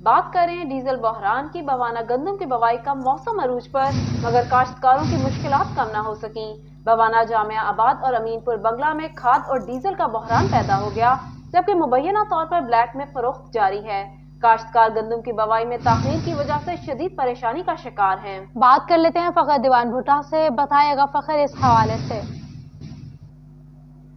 बात करें डीजल बहरान की। बवाना गंदम की बवाई का मौसम अरूज पर, मगर काश्तकारों की मुश्किलात कम ना हो सकी। बवाना जामिया आबाद और अमीनपुर बंगला में खाद और डीजल का बहरान पैदा हो गया, जबकि मुबैना तौर पर ब्लैक में फरोख्त जारी है। काश्तकार गंदम की बवाई में ताखीर की वजह से शदीद परेशानी का शिकार हैं। बात कर लेते हैं फखर दीवान भुट्टा से, बताएगा फखर इस हवाले से।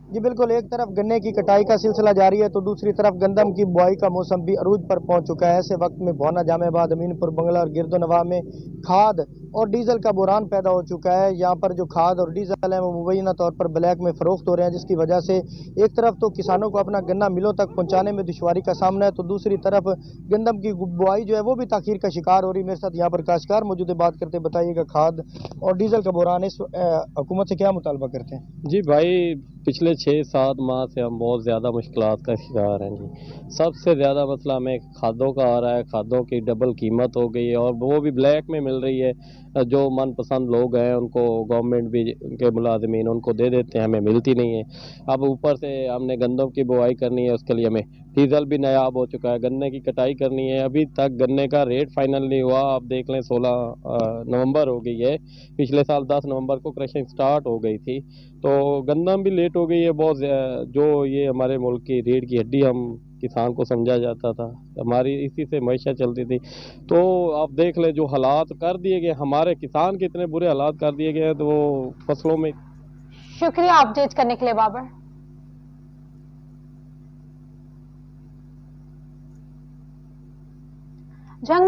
जी बिल्कुल, एक तरफ गन्ने की कटाई का सिलसिला जारी है तो दूसरी तरफ गंदम की बुआई का मौसम भी अरूज पर पहुंच चुका है। ऐसे वक्त में बवाना जामियाबाद, अमीनपुर बंगला और गिरदोनवा में खाद और डीजल का बुहरान पैदा हो चुका है। यहाँ पर जो खाद और डीजल है वो मुबैना तौर पर ब्लैक में फरोख्त हो रहे हैं, जिसकी वजह से एक तरफ तो किसानों को अपना गन्ना मिलों तक पहुँचाने में दुश्वारी का सामना है, तो दूसरी तरफ गंदम की बुआई जो है वो भी ताखीर का शिकार हो रही है। मेरे साथ यहाँ पर काश्तकार मौजूद है, बात करते बताइएगा खाद और डीजल का बुहरान इस हुकूमत से क्या मुतालबा करते हैं? जी भाई, पिछले 6-7 माह से हम बहुत ज़्यादा मुश्किलात का शिकार हैं जी। सबसे ज़्यादा मसला हमें खादों का आ रहा है। खादों की डबल कीमत हो गई है और वो भी ब्लैक में मिल रही है। जो मनपसंद लोग हैं उनको गवर्नमेंट भी के मुलाजमीन उनको दे देते हैं, हमें मिलती नहीं है। अब ऊपर से हमने गंदम की बुआई करनी है, उसके लिए हमें डीजल भी नायाब हो चुका है। गन्ने की कटाई करनी है, अभी तक गन्ने का रेट फाइनल नहीं हुआ। आप देख लें 16 नवंबर हो गई है, पिछले साल 10 नवंबर को क्रशिंग स्टार्ट हो गई थी, तो गंदम भी लेट हो गई है बहुत। जो ये हमारे मुल्क की रीढ़ की हड्डी हम किसान को समझा जाता था, हमारी इसी से मैशत चलती थी, तो आप देख ले जो हालात कर दिए गए, हमारे किसान के इतने बुरे हालात कर दिए गए हैं, तो वो फसलों में। शुक्रिया अपडेट करने के लिए बाबर। जंग में